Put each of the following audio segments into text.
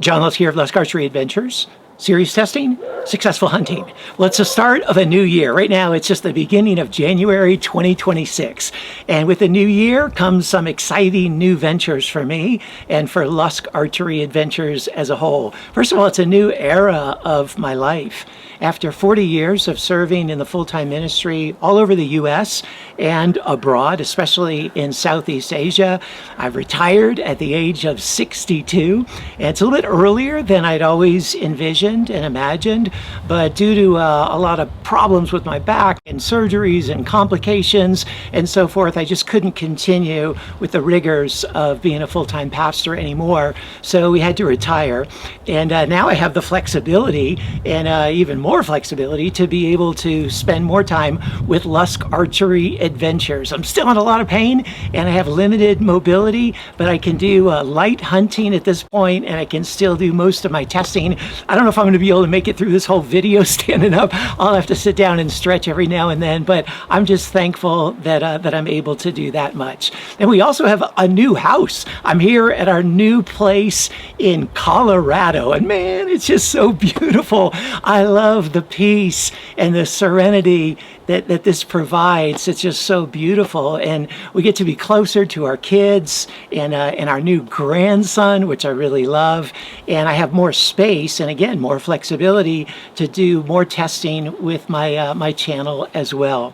John Lusk here of Lusk Archery Adventures. Serious testing, successful hunting. Well, it's the start of a new year. Right now, it's just the beginning of January 2026. And with the new year comes some exciting new ventures for me and for Lusk Archery Adventures as a whole. First of all, it's a new era of my life. After 40 years of serving in the full-time ministry all over the U.S. and abroad, especially in Southeast Asia, I've retired at the age of 62. And it's a little bit earlier than I'd always envisioned and imagined, but due to a lot of problems with my back and surgeries and complications and so forth, I just couldn't continue with the rigors of being a full-time pastor anymore. So we had to retire. And now I have the flexibility and even more flexibility to be able to spend more time with Lusk Archery Adventures. I'm still in a lot of pain and I have limited mobility, but I can do light hunting at this point and I can still do most of my testing. I don't know if I'm going to be able to make it through this whole video standing up. I'll have to sit down and stretch every now and then, but I'm just thankful that I'm able to do that much. And we also have a new house. I'm here at our new place in Colorado, and man, it's just so beautiful. I love the peace and the serenity that this provides. It's just so beautiful, and we get to be closer to our kids and our new grandson, which I really love, and I have more space and again more flexibility to do more testing with my channel as well.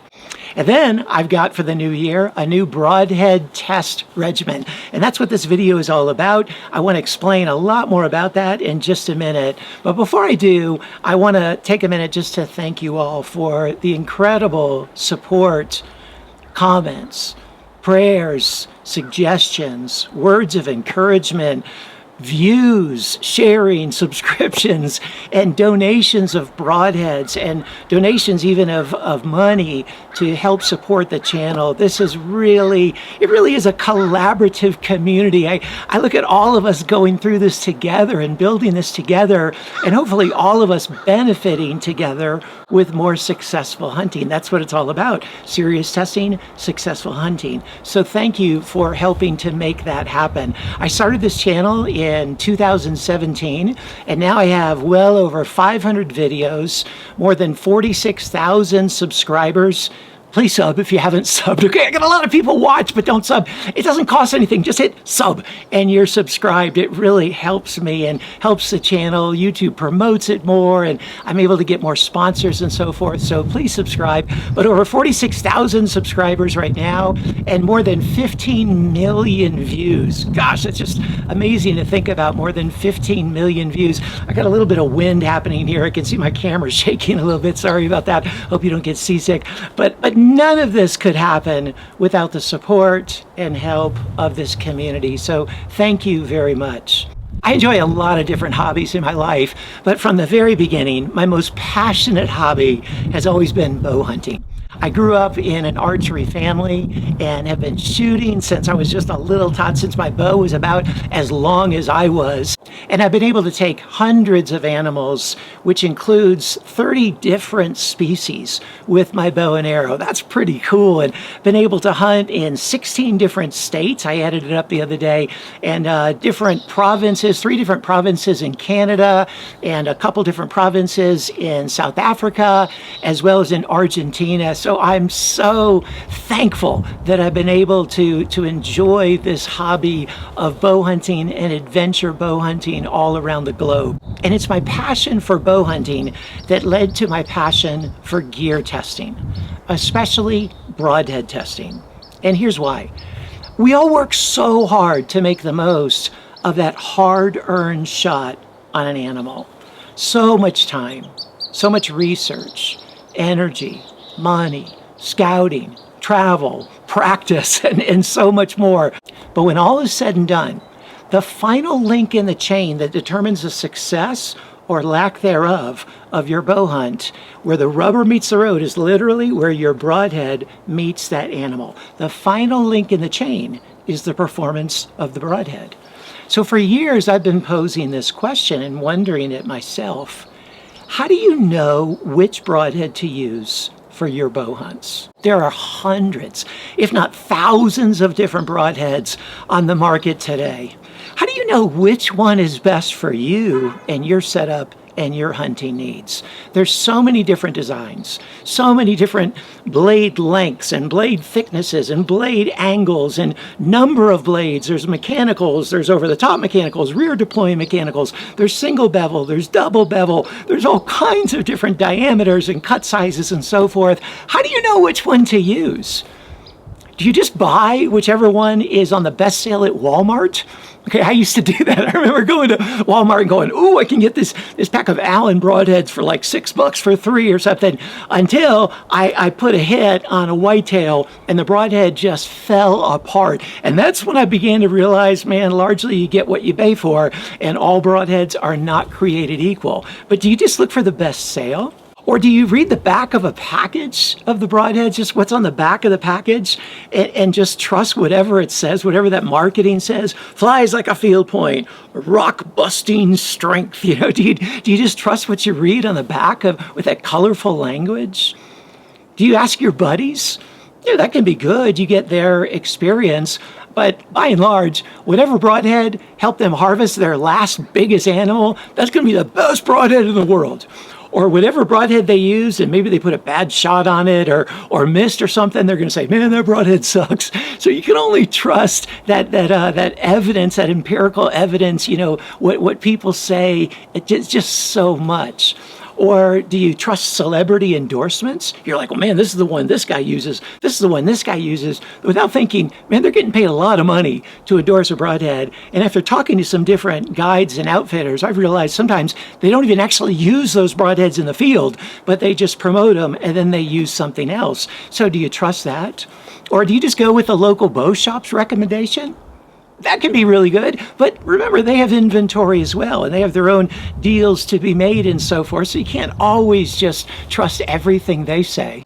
And then I've got for the new year a new Broadhead Test regimen, and that's what this video is all about. I want to explain a lot more about that in just a minute, but before I do, I want to take a minute just to thank you all for the incredible support, comments, prayers, suggestions, words of encouragement, views, sharing, subscriptions, and donations of broadheads, and donations even of money to help support the channel. This is really, it really is a collaborative community. I look at all of us going through this together and building this together, and hopefully all of us benefiting together with more successful hunting. That's what it's all about. Serious testing, successful hunting. So thank you for helping to make that happen. I started this channel in 2017, and now I have well over 500 videos, more than 46,000 subscribers. Please sub if you haven't subbed. Okay, I got a lot of people watch but don't sub. It doesn't cost anything. Just hit sub and you're subscribed. It really helps me and helps the channel. YouTube promotes it more and I'm able to get more sponsors and so forth. So please subscribe. But over 46,000 subscribers right now and more than 15 million views. Gosh, that's just amazing to think about. More than 15 million views. I got a little bit of wind happening here. I can see my camera shaking a little bit. Sorry about that. Hope you don't get seasick. But none of this could happen without the support and help of this community. So thank you very much. I enjoy a lot of different hobbies in my life, but from the very beginning, my most passionate hobby has always been bow hunting. I grew up in an archery family and have been shooting since I was just a little tot, since my bow was about as long as I was. And I've been able to take hundreds of animals, which includes 30 different species, with my bow and arrow. That's pretty cool. And been able to hunt in 16 different states. I added it up the other day. And different provinces, 3 different provinces in Canada, and a couple different provinces in South Africa, as well as in Argentina. So I'm so thankful that I've been able to enjoy this hobby of bow hunting and adventure bow hunting all around the globe. And it's my passion for bow hunting that led to my passion for gear testing, especially broadhead testing. And here's why. We all work so hard to make the most of that hard-earned shot on an animal. So much time, so much research, energy, money, scouting, travel, practice, and so much more. But when all is said and done, the final link in the chain that determines the success or lack thereof of your bow hunt, where the rubber meets the road, is literally where your broadhead meets that animal. The final link in the chain is the performance of the broadhead. So for years, I've been posing this question and wondering it myself. How do you know which broadhead to use for your bow hunts? There are hundreds, if not thousands, of different broadheads on the market today. How do you know which one is best for you and your setup and your hunting needs. There's so many different designs, so many different blade lengths and blade thicknesses and blade angles and number of blades. There's mechanicals, there's over-the-top mechanicals, rear deploying mechanicals, there's single bevel, there's double bevel, there's all kinds of different diameters and cut sizes and so forth. How do you know which one to use? Do you just buy whichever one is on the best sale at Walmart? Okay, I used to do that. I remember going to Walmart and going, "Ooh, I can get this pack of Allen broadheads for like $6 for 3 or something," until I put a hit on a whitetail and the broadhead just fell apart. And that's when I began to realize, man, largely you get what you pay for, and all broadheads are not created equal. But do you just look for the best sale? Or do you read the back of a package of the broadheads, just what's on the back of the package, and just trust whatever it says, whatever that marketing says? Flies like a field point, rock-busting strength. You know, do you just trust what you read on the back with that colorful language? Do you ask your buddies? Yeah, that can be good. You get their experience. But by and large, whatever broadhead helped them harvest their last biggest animal, that's going to be the best broadhead in the world. Or whatever broadhead they use, and maybe they put a bad shot on it or missed or something, they're going to say, "Man, that broadhead sucks." So you can only trust that evidence, that empirical evidence. You know what people say. It's just so much. Or do you trust celebrity endorsements? You're like, "Well, man, this is the one this guy uses. This is the one this guy uses," without thinking, man, they're getting paid a lot of money to endorse a broadhead. And after talking to some different guides and outfitters, I've realized sometimes they don't even actually use those broadheads in the field, but they just promote them and then they use something else. So do you trust that? Or do you just go with the local bow shop's recommendation? That can be really good, but remember, they have inventory as well, and they have their own deals to be made and so forth, so you can't always just trust everything they say.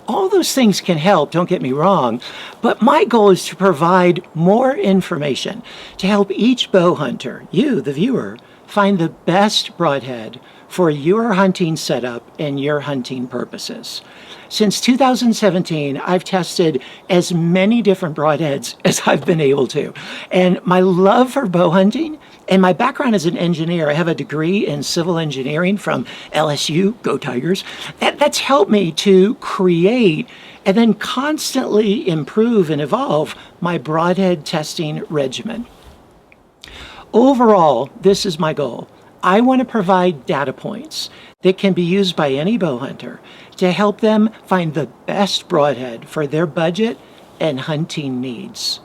All those things can help, don't get me wrong, but my goal is to provide more information to help each bow hunter, you, the viewer, find the best broadhead for your hunting setup and your hunting purposes. Since 2017, I've tested as many different broadheads as I've been able to. And my love for bow hunting and my background as an engineer, I have a degree in civil engineering from LSU, go Tigers, that's helped me to create and then constantly improve and evolve my broadhead testing regimen. Overall, this is my goal. I want to provide data points that can be used by any bow hunter to help them find the best broadhead for their budget and hunting needs.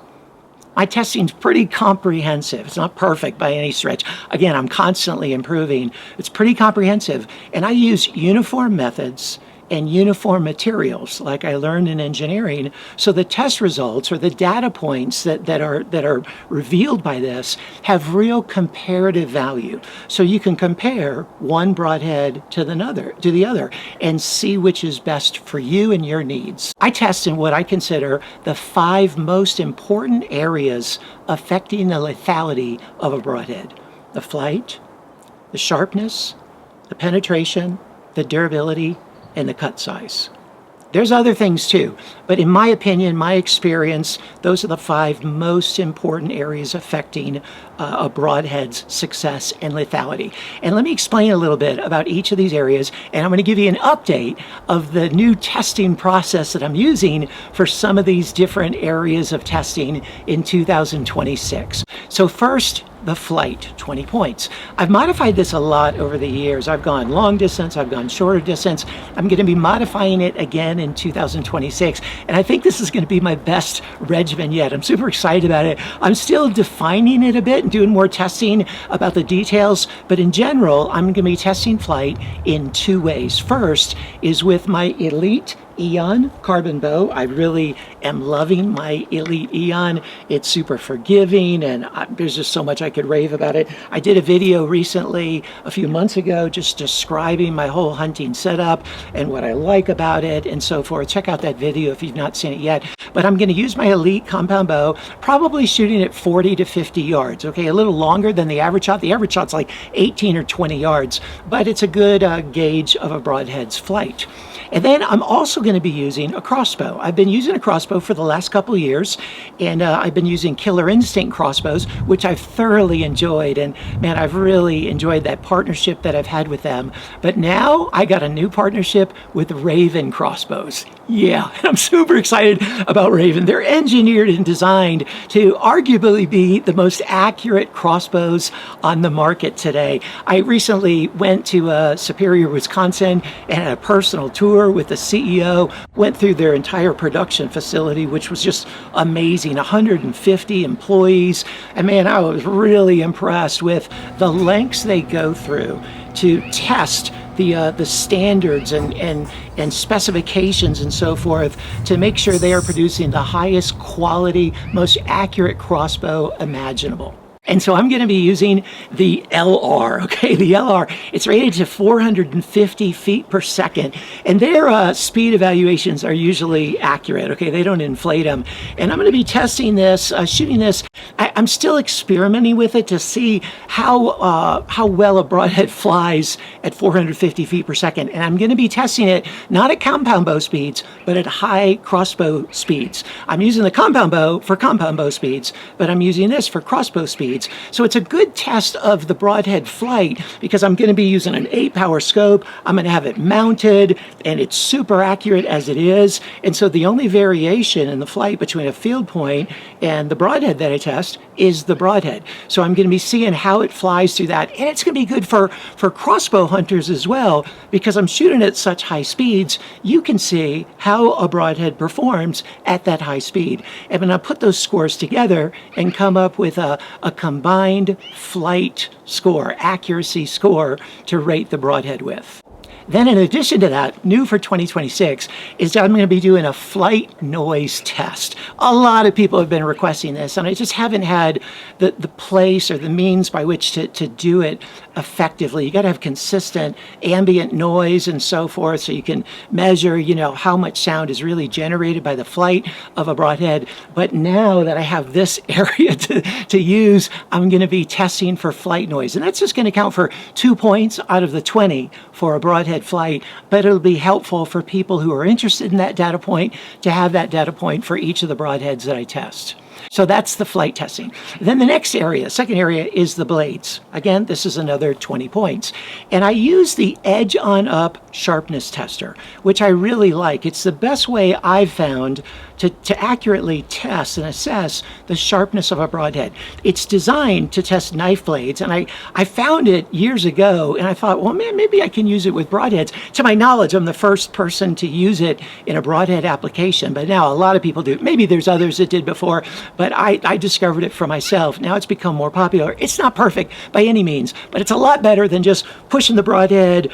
My testing's pretty comprehensive. It's not perfect by any stretch. Again, I'm constantly improving. It's pretty comprehensive, and I use uniform methods and uniform materials like I learned in engineering, so the test results or the data points that are revealed by this have real comparative value. So you can compare one broadhead to the other and see which is best for you and your needs. I test in what I consider the 5 most important areas affecting the lethality of a broadhead: the flight, the sharpness, the penetration, the durability, and the cut size. There's other things too, but in my opinion, my experience, those are the 5 most important areas affecting a broadhead's success and lethality. And let me explain a little bit about each of these areas, and I'm going to give you an update of the new testing process that I'm using for some of these different areas of testing in 2026. So first, the flight, 20 points. I've modified this a lot over the years. I've gone long distance, I've gone shorter distance. I'm going to be modifying it again in 2026, and I think this is going to be my best regimen yet. I'm super excited about it. I'm still defining it a bit and doing more testing about the details, but in general, I'm going to be testing flight in 2 ways. First is with my Elite Eon carbon bow. I really am loving my Elite Eon. It's super forgiving, and there's just so much I could rave about it. I did a video recently, a few months ago, just describing my whole hunting setup and what I like about it and so forth. Check out that video if you've not seen it yet. But I'm going to use my Elite compound bow, probably shooting at 40 to 50 yards, okay? A little longer than the average shot. The average shot's like 18 or 20 yards, but it's a good gauge of a broadhead's flight. And then I'm also going going to be using a crossbow. I've been using a crossbow for the last couple of years, and I've been using Killer Instinct crossbows, which I've thoroughly enjoyed. And man, I've really enjoyed that partnership that I've had with them. But now I got a new partnership with Raven crossbows. Yeah, I'm super excited about Raven. They're engineered and designed to arguably be the most accurate crossbows on the market today. I recently went to Superior, Wisconsin, and had a personal tour with the CEO, went through their entire production facility, which was just amazing, 150 employees. And man, I was really impressed with the lengths they go through to test the standards and specifications and so forth to make sure they are producing the highest quality, most accurate crossbow imaginable. And so I'm going to be using the LR, okay? The LR, it's rated to 450 feet per second, and their speed evaluations are usually accurate, okay? They don't inflate them. And I'm going to be testing this, shooting this. I'm still experimenting with it to see how well a broadhead flies at 450 feet per second. And I'm going to be testing it not at compound bow speeds, but at high crossbow speeds. I'm using the compound bow for compound bow speeds, but I'm using this for crossbow speeds. So it's a good test of the broadhead flight because I'm going to be using an 8-power scope. I'm going to have it mounted, and it's super accurate as it is. And so the only variation in the flight between a field point and the broadhead that I test is the broadhead. So I'm going to be seeing how it flies through that. And it's going to be good for crossbow hunters as well, because I'm shooting at such high speeds. You can see how a broadhead performs at that high speed. And when I put those scores together and come up with a combined flight score, accuracy score to rate the broadhead with. Then in addition to that, new for 2026 is that I'm going to be doing a flight noise test. A lot of people have been requesting this, and I just haven't had the place or the means by which to do it effectively. You got to have consistent ambient noise and so forth, so you can measure, how much sound is really generated by the flight of a broadhead. But now that I have this area to use, I'm going to be testing for flight noise, and that's just going to count for 2 points out of the 20 for a broadhead flight, but it'll be helpful for people who are interested in that data point to have that data point for each of the broadheads that I test. So that's the flight testing. Then the next area, second area, is the blades. Again, this is another 20 points. And I use the edge on up sharpness tester, which I really like. It's the best way I've found to accurately test and assess the sharpness of a broadhead. It's designed to test knife blades, and I found it years ago, and I thought, well, man, maybe I can use it with broadheads. To my knowledge, I'm the first person to use it in a broadhead application, but now a lot of people do. Maybe there's others that did before, but I discovered it for myself. Now it's become more popular. It's not perfect by any means, but it's a lot better than just pushing the broadhead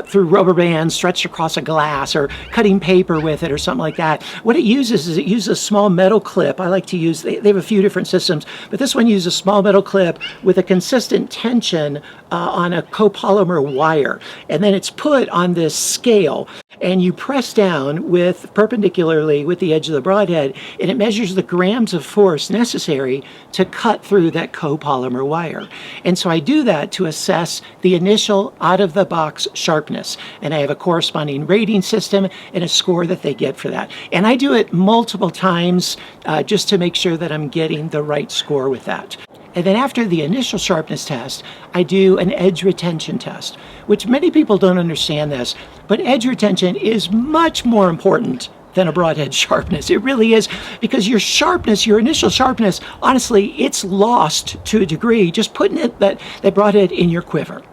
through rubber bands stretched across a glass or cutting paper with it or something like that. What it uses is it uses a small metal clip. I like to use, they have a few different systems, but this one uses a small metal clip with a consistent tension on a copolymer wire. And then it's put on this scale, and you press down perpendicularly with the edge of the broadhead, and it measures the grams of force necessary to cut through that copolymer wire. And so I do that to assess the initial out-of-the-box sharpness. And I have a corresponding rating system and a score that they get for that. And I do it multiple times just to make sure that I'm getting the right score with that. And then after the initial sharpness test, I do an edge retention test, which many people don't understand this, but edge retention is much more important than a broadhead sharpness. It really is, because your sharpness, your initial sharpness, honestly, it's lost to a degree just putting that broadhead in your quiver.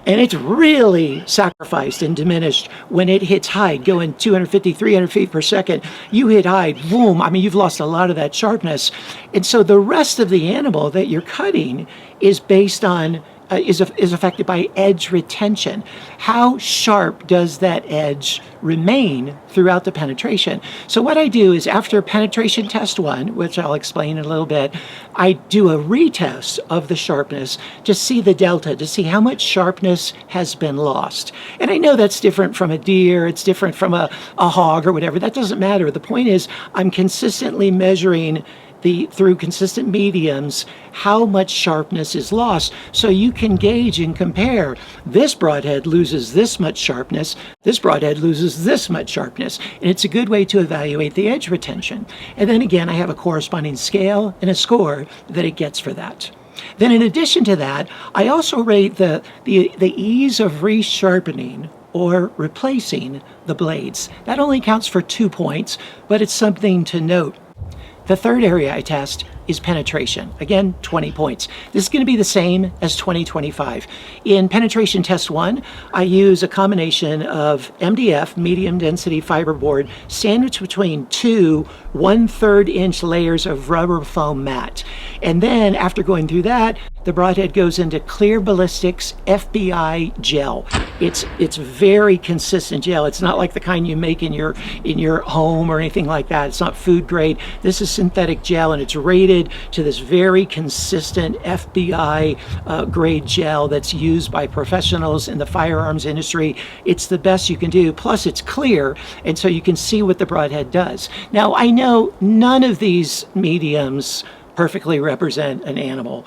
And it's really sacrificed and diminished when it hits height, going 250, 300 feet per second. You hit height, boom, you've lost a lot of that sharpness. And so the rest of the animal that you're cutting is based on is affected by edge retention. How sharp does that edge remain throughout the penetration? So what I do is, after penetration test 1, which I'll explain in a little bit, I do a retest of the sharpness to see the delta, to see how much sharpness has been lost. And I know that's different from a deer, it's different from a hog or whatever. That doesn't matter. The point is, I'm consistently measuring through consistent mediums how much sharpness is lost, so you can gauge and compare. This broadhead loses this much sharpness, this broadhead loses this much sharpness, and it's a good way to evaluate the edge retention. And then again, I have a corresponding scale and a score that it gets for that. Then in addition to that, I also rate the ease of resharpening or replacing the blades. That only counts for 2 points, but it's something to note. The third area I test is penetration. Again, 20 points. This is going to be the same as 2025. In penetration test 1, I use a combination of MDF, medium density fiberboard, sandwiched between two 1/3 inch layers of rubber foam mat. And then after going through that, the broadhead goes into clear ballistics FBI gel. It's very consistent gel. It's not like the kind you make in your home or anything like that. It's not food grade. This is synthetic gel, and it's rated to this very consistent FBI grade gel that's used by professionals in the firearms industry. It's the best you can do. Plus, it's clear, and so you can see what the broadhead does. Now, I know none of these mediums perfectly represent an animal.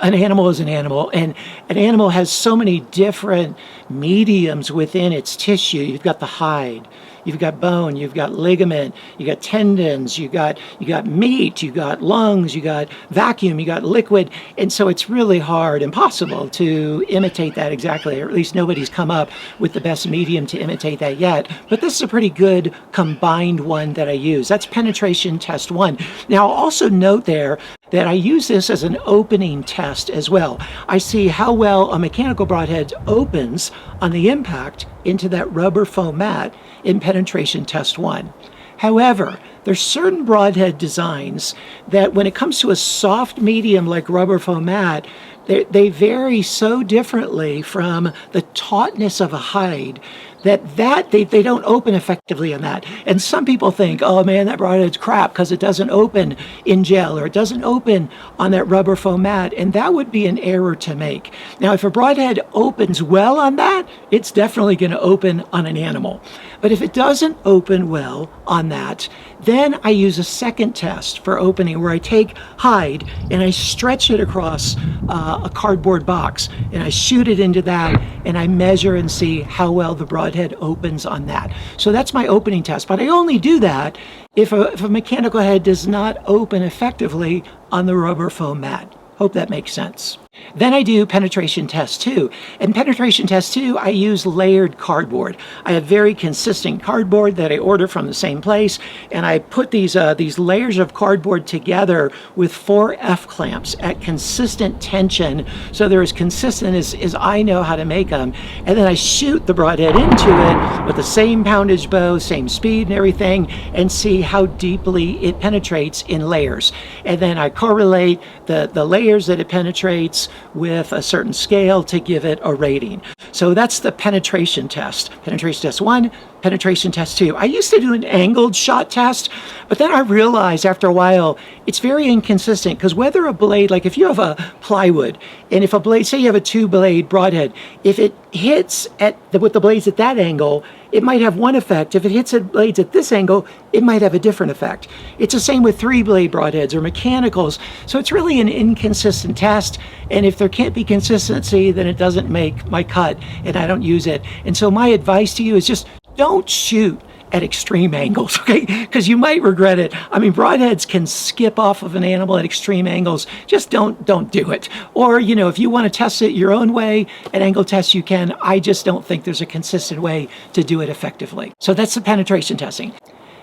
An animal is an animal, and an animal has so many different mediums within its tissue. You've got the hide, you've got bone, you've got ligament, you got tendons, you got meat, you got lungs, you got vacuum, you got liquid, and so it's really hard, impossible to imitate that exactly, or at least nobody's come up with the best medium to imitate that yet. But this is a pretty good combined one that I use. That's penetration test 1. Now, I'll also note there that I use this as an opening test as well. I see how well a mechanical broadhead opens on the impact into that rubber foam mat in penetration test 1. However, there's certain broadhead designs that when it comes to a soft medium like rubber foam mat, they vary so differently from the tautness of a hide that they don't open effectively on that. And some people think, oh man, that broadhead's crap because it doesn't open in gel or it doesn't open on that rubber foam mat, and that would be an error to make. Now, if a broadhead opens well on that, it's definitely going to open on an animal. But if it doesn't open well on that, then I use a second test for opening where I take hide and I stretch it across a cardboard box and I shoot it into that and I measure and see how well the broadhead opens on that. So that's my opening test, but I only do that if a mechanical head does not open effectively on the rubber foam mat. Hope that makes sense. Then I do penetration test 2. In penetration test 2, I use layered cardboard. I have very consistent cardboard that I order from the same place, and I put these layers of cardboard together with 4 F-clamps at consistent tension, so they're as consistent as I know how to make them. And then I shoot the broadhead into it with the same poundage bow, same speed and everything, and see how deeply it penetrates in layers. And then I correlate the layers that it penetrates with a certain scale to give it a rating. So that's the penetration test. Penetration test 1, penetration test 2. I used to do an angled shot test, but then I realized after a while it's very inconsistent, because whether a blade, like if you have a plywood, and if a blade, say you have a 2-blade broadhead, if it hits with the blades at that angle, it might have one effect. If it hits the blades at this angle, it might have a different effect. It's the same with 3-blade broadheads or mechanicals. So it's really an inconsistent test. And if there can't be consistency, then it doesn't make my cut and I don't use it. And so my advice to you is just don't shoot at extreme angles, okay? Because you might regret it. I mean, broadheads can skip off of an animal at extreme angles. Just don't do it. Or, you know, if you want to test it your own way, an angle test you can. I just don't think there's a consistent way to do it effectively. So that's the penetration testing.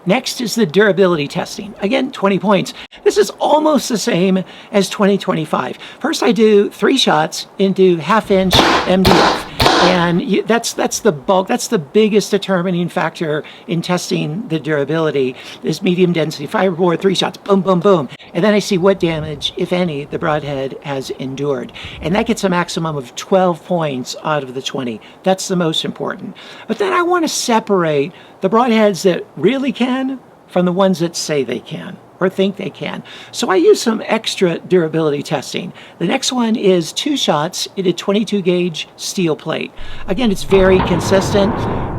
Next is the durability testing. Again, 20 points. This is almost the same as 2025. First, I do 3 shots into 1/2 inch MDF. And that's the bulk, that's the biggest determining factor in testing the durability. This medium density fiberboard, 3 shots, boom, boom, boom. And then I see what damage, if any, the broadhead has endured. And that gets a maximum of 12 points out of the 20. That's the most important. But then I want to separate the broadheads that really can from the ones that say they can. or think they can. So I use some extra durability testing. The next one is 2 shots into 22 gauge steel plate. Again, it's very consistent.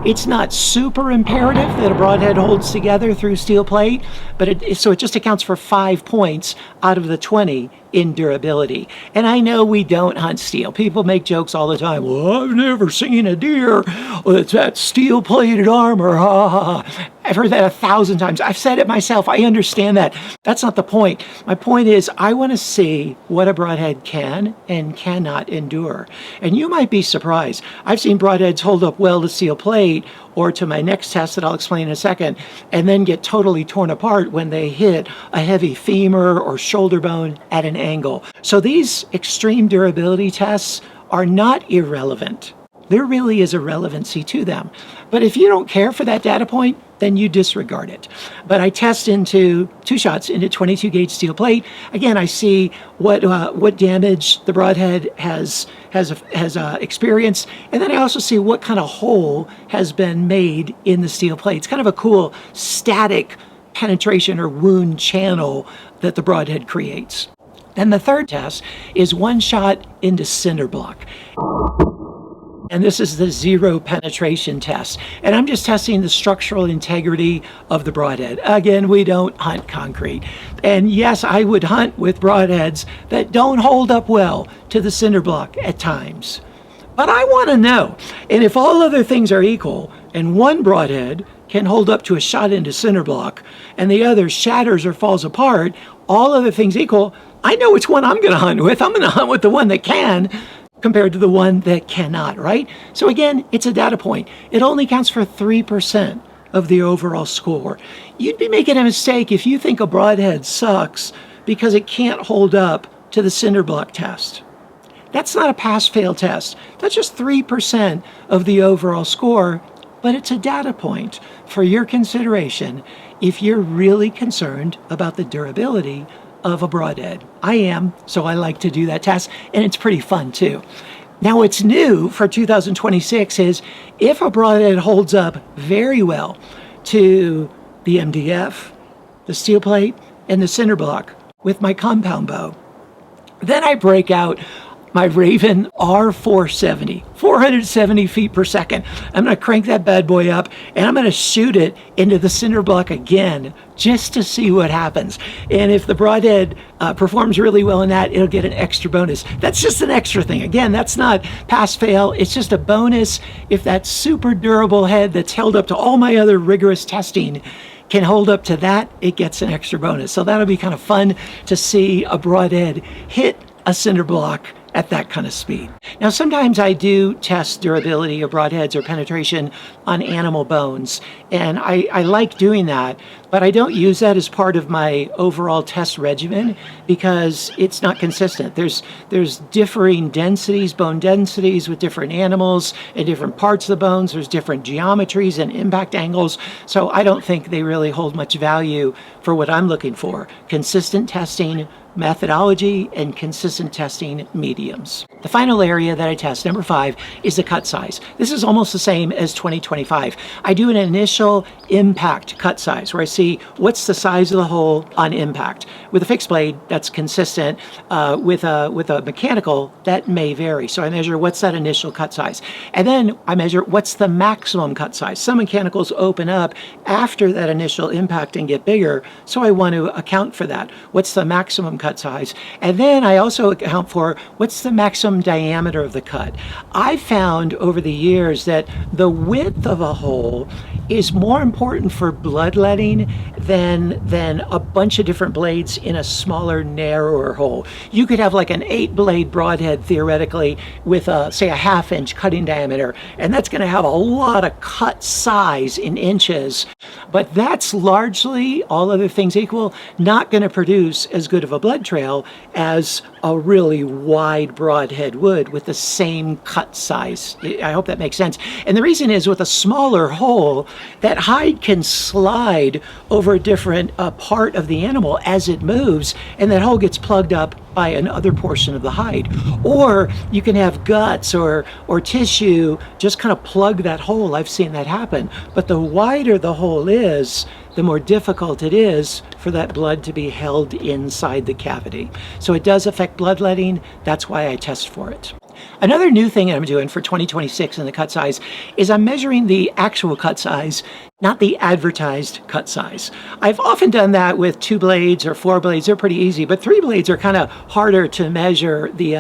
It's not super imperative that a broadhead holds together through steel plate, but so it just accounts for 5 points out of the 20 in durability. And I know we don't hunt steel. People make jokes all the time. Well, I've never seen a deer with that steel plated armor. Ha, ha, ha. I've heard that 1,000 times. I've said it myself. I understand that. That's not the point. My point is I want to see what a broadhead can and cannot endure. And you might be surprised. I've seen broadheads hold up well to steel plate or to my next test that I'll explain in a second, and then get totally torn apart when they hit a heavy femur or shoulder bone at an angle. So these extreme durability tests are not irrelevant. There really is a relevancy to them. But if you don't care for that data point, then you disregard it. But I test into 2 shots into 22 gauge steel plate. Again, I see what damage the broadhead has experienced, and then I also see what kind of hole has been made in the steel plate. It's kind of a cool static penetration or wound channel that the broadhead creates. Then the third test is 1 shot into cinder block. And this is the 0 penetration test. And I'm just testing the structural integrity of the broadhead. Again, we don't hunt concrete. And yes, I would hunt with broadheads that don't hold up well to the cinder block at times. But I want to know, and if all other things are equal, and one broadhead can hold up to a shot into cinder block, and the other shatters or falls apart, all other things equal, I know which one I'm going to hunt with. I'm going to hunt with the one that can, compared to the one that cannot, right? So again, it's a data point. It only counts for 3% of the overall score. You'd be making a mistake if you think a broadhead sucks because it can't hold up to the cinder block test. That's not a pass-fail test. That's just 3% of the overall score, but it's a data point for your consideration if you're really concerned about the durability of a broadhead. I am, so I like to do that test, and it's pretty fun too. Now, what's new for 2026 is if a broadhead holds up very well to the MDF, the steel plate, and the cinder block with my compound bow, then I break out my Raven R470, 470 feet per second. I'm going to crank that bad boy up, and I'm going to shoot it into the cinder block again just to see what happens. And if the broadhead performs really well in that, it'll get an extra bonus. That's just an extra thing. Again, that's not pass-fail. It's just a bonus if that super durable head that's held up to all my other rigorous testing can hold up to that, it gets an extra bonus. So that'll be kind of fun to see a broadhead hit a cinder block at that kind of speed. Now, sometimes I do test durability of broadheads or penetration on animal bones, and I like doing that, but I don't use that as part of my overall test regimen because it's not consistent. There's differing densities, bone densities with different animals and different parts of the bones. There's different geometries and impact angles, so I don't think they really hold much value for what I'm looking for. Consistent testing methodology and consistent testing mediums. The final area that I test, number 5, is the cut size. This is almost the same as 2025. I do an initial impact cut size where I see what's the size of the hole on impact. With a fixed blade, that's consistent. With a mechanical, that may vary. So I measure what's that initial cut size. And then I measure what's the maximum cut size. Some mechanicals open up after that initial impact and get bigger, so I want to account for that. What's the maximum cut size? And then I also account for what's the maximum diameter of the cut. I've found over the years that the width of a hole is more important for bloodletting than a bunch of different blades in a smaller, narrower hole. You could have like an 8-blade broadhead theoretically with say a 1/2-inch cutting diameter, and that's going to have a lot of cut size in inches, but that's largely, all other things equal, not going to produce as good of a blood trail as a really wide broadhead would with the same cut size. I hope that makes sense. And the reason is with a smaller hole, that hide can slide over a different part of the animal as it moves, and that hole gets plugged up by another portion of the hide. Or you can have guts or tissue just kind of plug that hole. I've seen that happen. But the wider the hole is, the more difficult it is for that blood to be held inside the cavity. So it does affect bloodletting. That's why I test for it. Another new thing I'm doing for 2026 in the cut size is I'm measuring the actual cut size, not the advertised cut size. I've often done that with 2 blades or 4 blades. They're pretty easy, but 3 blades are kind of harder to measure the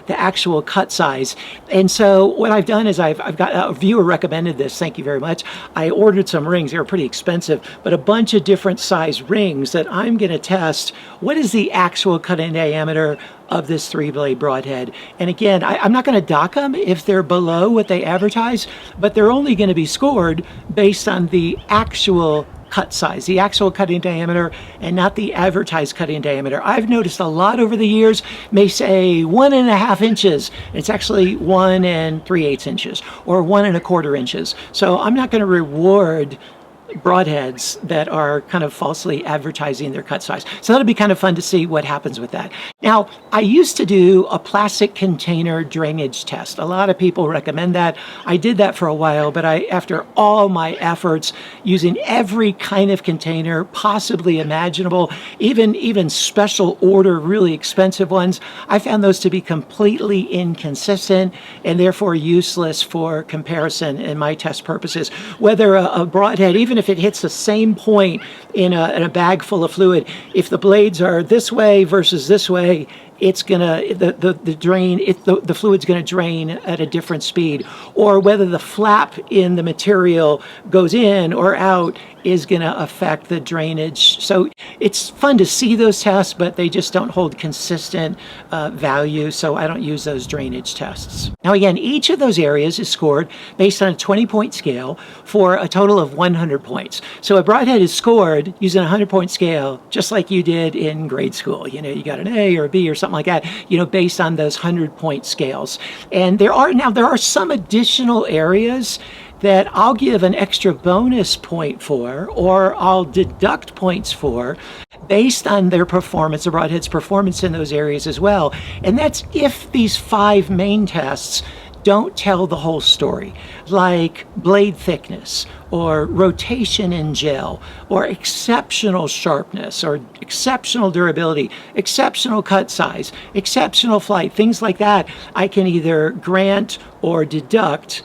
actual cut size. And so what I've done is I've got a viewer recommended this. Thank you very much. I ordered some rings. They were pretty expensive, but a bunch of different size rings that I'm going to test. What is the actual cutting diameter of this 3-blade broadhead? And again, I'm not going to dock them if they're below what they advertise, but they're only going to be scored based on the actual cut size, the actual cutting diameter, and not the advertised cutting diameter. I've noticed a lot over the years may say 1.5 inches. It's actually 1 3/8 inches or 1 1/4 inches. So I'm not going to reward broadheads that are kind of falsely advertising their cut size. So that'll be kind of fun to see what happens with that. Now, I used to do a plastic container drainage test. A lot of people recommend that. I did that for a while, but after all my efforts using every kind of container possibly imaginable, even special order, really expensive ones, I found those to be completely inconsistent and therefore useless for comparison in my test purposes. Whether a broadhead, even if it hits the same point in a bag full of fluid, if the blades are this way versus this way, it's gonna the fluid's gonna drain at a different speed. Or whether the flap in the material goes in or out is gonna affect the drainage. So it's fun to see those tests, but they just don't hold consistent value, so I don't use those drainage tests. Now again, each of those areas is scored based on a 20-point scale for a total of 100 points. So a broadhead is scored using a 100-point scale, just like you did in grade school. You know, you got an A or a B or something like that, you know, based on those 100-point scales. And there are some additional areas that I'll give an extra bonus point for, or I'll deduct points for, based on their performance, the broadhead's performance in those areas as well. And that's if these 5 main tests don't tell the whole story, like blade thickness, or rotation in gel, or exceptional sharpness, or exceptional durability, exceptional cut size, exceptional flight, things like that. I can either grant or deduct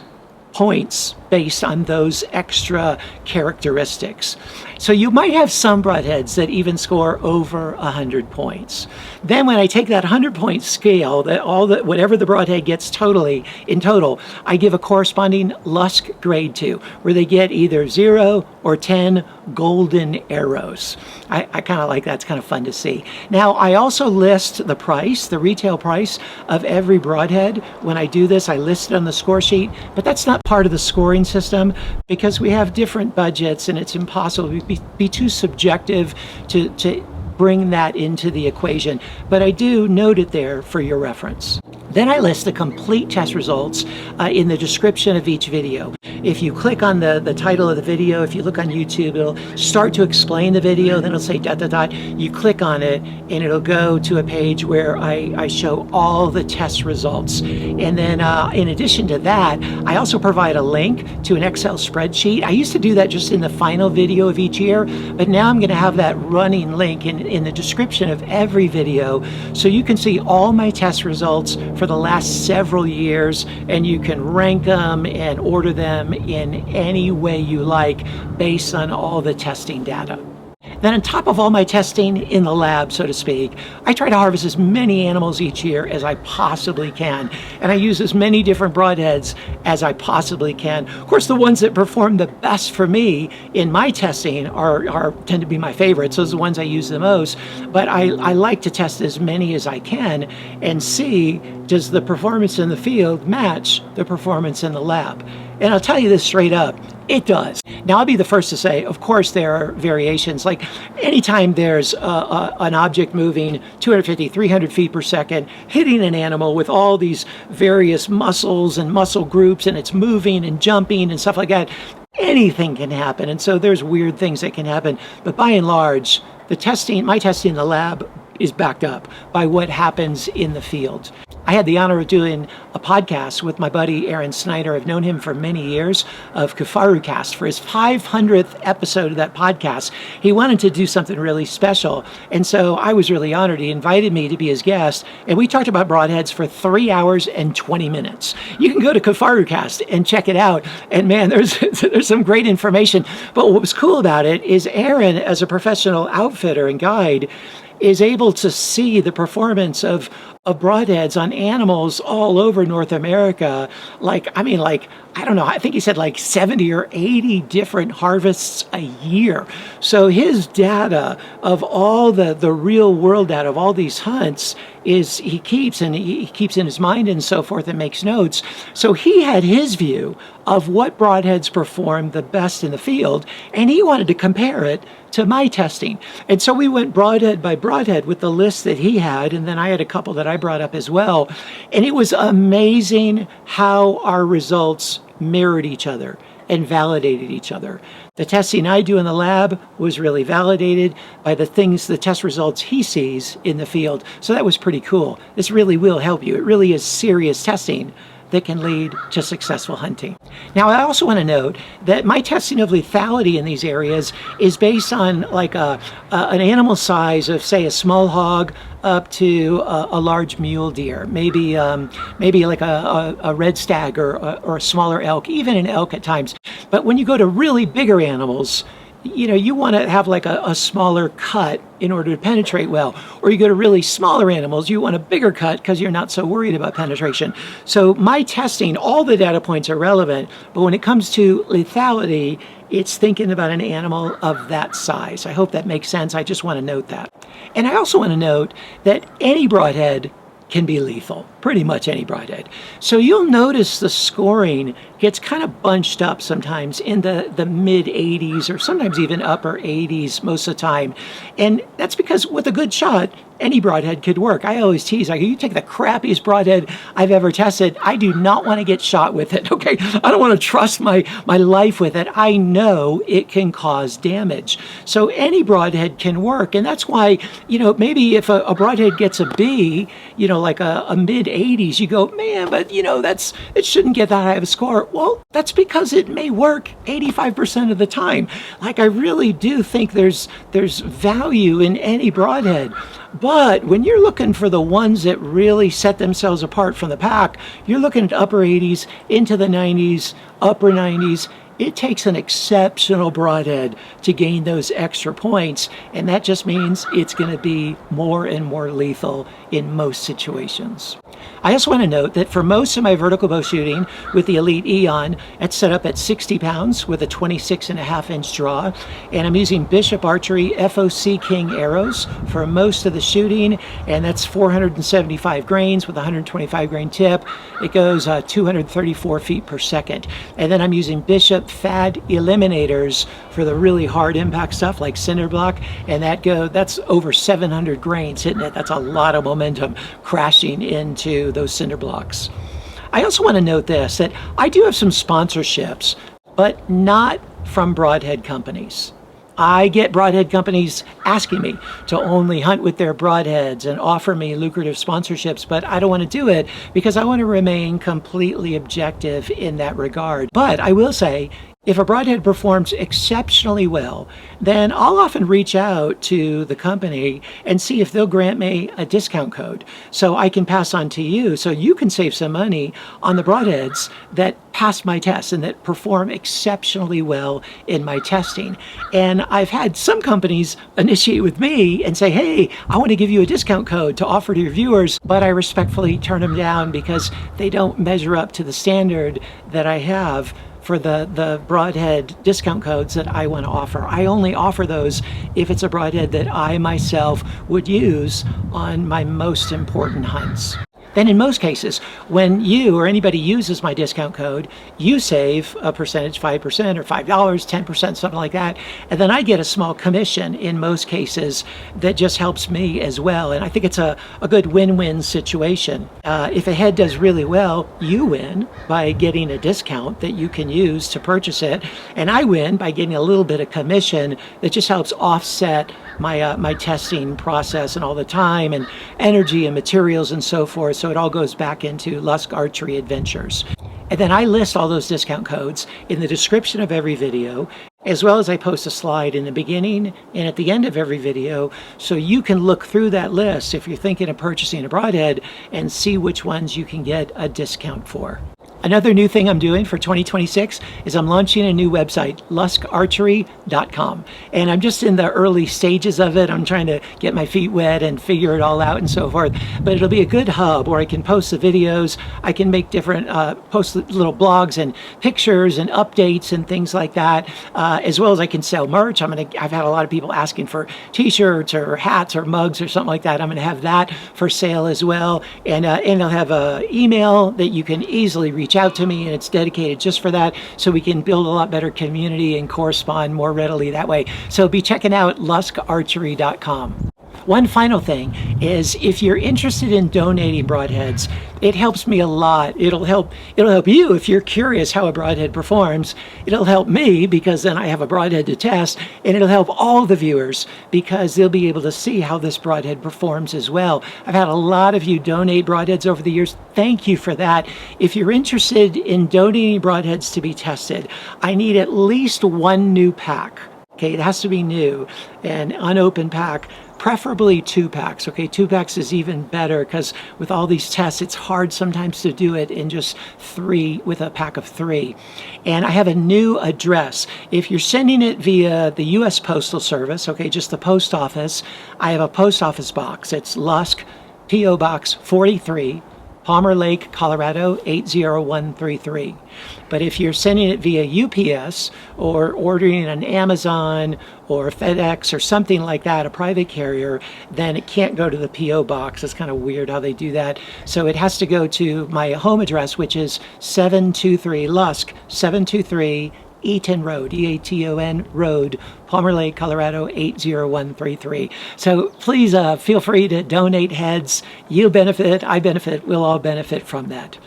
points based on those extra characteristics. So you might have some broadheads that even score over 100 points. Then when I take that 100-point scale, whatever the broadhead gets in total, I give a corresponding Lusk grade to, where they get either 0 or 10 golden arrows. I kind of like that. It's kind of fun to see. Now, I also list the price, the retail price of every broadhead. When I do this, I list it on the score sheet, but that's not part of the scoring system because we have different budgets and it's impossible to be too subjective to bring that into the equation. But I do note it there for your reference. Then I list the complete test results in the description of each video. If you click on the title of the video, if you look on YouTube, it'll start to explain the video, then it'll say ... You click on it and it'll go to a page where I show all the test results. And then in addition to that, I also provide a link to an Excel spreadsheet. I used to do that just in the final video of each year, but now I'm going to have that running link in the description of every video, so you can see all my test results for the last several years, and you can rank them and order them in any way you like based on all the testing data. Then on top of all my testing in the lab, so to speak, I try to harvest as many animals each year as I possibly can. And I use as many different broadheads as I possibly can. Of course, the ones that perform the best for me in my testing tend to be my favorites. Those are the ones I use the most. But I like to test as many as I can and see, does the performance in the field match the performance in the lab? And I'll tell you this straight up, it does. Now, I'll be the first to say, of course, there are variations. Like anytime there's an object moving 250, 300 feet per second, hitting an animal with all these various muscles and muscle groups, and it's moving and jumping and stuff like that, anything can happen. And so there's weird things that can happen. But by and large, my testing in the lab is backed up by what happens in the field. I had the honor of doing a podcast with my buddy Aaron Snyder. I've known him for many years, of KufaruCast. For his 500th episode of that podcast, he wanted to do something really special. And so I was really honored. He invited me to be his guest, and we talked about broadheads for 3 hours and 20 minutes. You can go to KufaruCast and check it out. And man, there's some great information. But what was cool about it is Aaron, as a professional outfitter and guide, is able to see the performance of broadheads on animals all over North America. I don't know, I think he said like 70 or 80 different harvests a year. So his data of all the real world data of all these hunts is he keeps in his mind and so forth, and makes notes. So he had his view of what broadheads perform the best in the field, and he wanted to compare it to my testing. And so we went broadhead by broadhead with the list that he had, and then I had a couple that I brought up as well. And it was amazing how our results mirrored each other and validated each other. The testing I do in the lab was really validated by the test results he sees in the field. So that was pretty cool. This really will help you. It really is serious testing that can lead to successful hunting. Now, I also want to note that my testing of lethality in these areas is based on like an animal size of, say, a small hog up to a large mule deer, maybe like a red stag or a smaller elk, even an elk at times. But when you go to really bigger animals, you want to have like a smaller cut in order to penetrate well. Or you go to really smaller animals, you want a bigger cut because you're not so worried about penetration. So my testing, all the data points are relevant, but when it comes to lethality, it's thinking about an animal of that size. I hope that makes sense. I just want to note that. And I also want to note that any broadhead can be lethal, pretty much any broadhead. So you'll notice the scoring gets kind of bunched up sometimes in the mid 80s or sometimes even upper 80s most of the time. And that's because with a good shot, any broadhead could work. I always tease, you take the crappiest broadhead I've ever tested, I do not want to get shot with it, okay? I don't want to trust my life with it. I know it can cause damage. So any broadhead can work, and that's why, maybe if a broadhead gets a B, like a mid 80s, you go, man, but it shouldn't get that high of a score. Well, that's because it may work 85% of the time. Like, I really do think there's value in any broadhead. But when you're looking for the ones that really set themselves apart from the pack, you're looking at upper 80s into the 90s, upper 90s. It takes an exceptional broadhead to gain those extra points, and that just means it's going to be more and more lethal in most situations. I also want to note that for most of my vertical bow shooting with the Elite Eon, it's set up at 60 pounds with a 26.5-inch draw, and I'm using Bishop Archery FOC King arrows for most of the shooting, and that's 475 grains with a 125 grain tip. It goes 234 feet per second. And then I'm using Bishop FAD eliminators for the really hard impact stuff like cinder block, and that's over 700 grains hitting it. That's a lot of momentum crashing into those cinder blocks. I also want to note this, that I do have some sponsorships, but not from broadhead companies. I get broadhead companies asking me to only hunt with their broadheads and offer me lucrative sponsorships, but I don't want to do it because I want to remain completely objective in that regard. But I will say, if a broadhead performs exceptionally well, then I'll often reach out to the company and see if they'll grant me a discount code so I can pass on to you so you can save some money on the broadheads that pass my tests and that perform exceptionally well in my testing. And I've had some companies initiate with me and say, hey, I want to give you a discount code to offer to your viewers, but I respectfully turn them down because they don't measure up to the standard that I have for the broadhead discount codes that I want to offer. I only offer those if it's a broadhead that I myself would use on my most important hunts. Then in most cases, when you or anybody uses my discount code, you save a percentage, 5% or $5, 10%, something like that. And then I get a small commission in most cases that just helps me as well. And I think it's a good win-win situation. If a head does really well, you win by getting a discount that you can use to purchase it. And I win by getting a little bit of commission that just helps offset my testing process and all the time and energy and materials and so forth. So it all goes back into Lusk Archery Adventures. And then I list all those discount codes in the description of every video, as well as I post a slide in the beginning and at the end of every video, so you can look through that list if you're thinking of purchasing a broadhead and see which ones you can get a discount for. Another new thing I'm doing for 2026 is I'm launching a new website, LUSKArchery.com. And I'm just in the early stages of it. I'm trying to get my feet wet and figure it all out and so forth. But it'll be a good hub where I can post the videos. I can make different, post little blogs and pictures and updates and things like that, as well as I can sell merch. I've had a lot of people asking for t-shirts or hats or mugs or something like that. I'm going to have that for sale as well. And I'll have an email that you can easily reach out to me, and it's dedicated just for that, so we can build a lot better community and correspond more readily that way. So be checking out LUSKArchery.com. One final thing is, if you're interested in donating broadheads, it helps me a lot. It'll help you if you're curious how a broadhead performs. It'll help me because then I have a broadhead to test, and it'll help all the viewers because they'll be able to see how this broadhead performs as well. I've had a lot of you donate broadheads over the years. Thank you for that. If you're interested in donating broadheads to be tested, I need at least one new pack. Okay, it has to be new and unopened pack. Preferably 2 packs. Okay, 2 packs is even better because with all these tests, it's hard sometimes to do it in just 3 with a pack of 3. And I have a new address. If you're sending it via the U.S. Postal Service, okay, just the post office, I have a post office box. It's Lusk, P.O. Box 43, Palmer Lake, Colorado 80133. But if you're sending it via UPS or ordering it on Amazon or FedEx or something like that, a private carrier, then it can't go to the P.O. box. It's kind of weird how they do that. So it has to go to my home address, which is 723 Lusk, 723 Eaton Road, E-A-T-O-N Road, Palmer Lake, Colorado 80133. So please feel free to donate heads. You benefit, I benefit, we'll all benefit from that.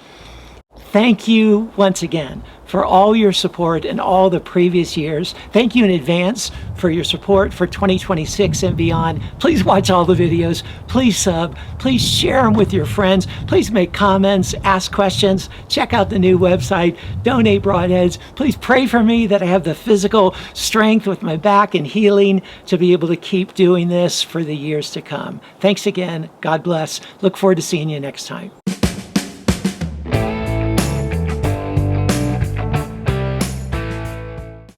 Thank you once again for all your support in all the previous years. Thank you in advance for your support for 2026 and beyond. Please watch all the videos. Please sub. Please share them with your friends. Please make comments, ask questions. Check out the new website. Donate broadheads. Please pray for me that I have the physical strength with my back and healing to be able to keep doing this for the years to come. Thanks again. God bless. Look forward to seeing you next time.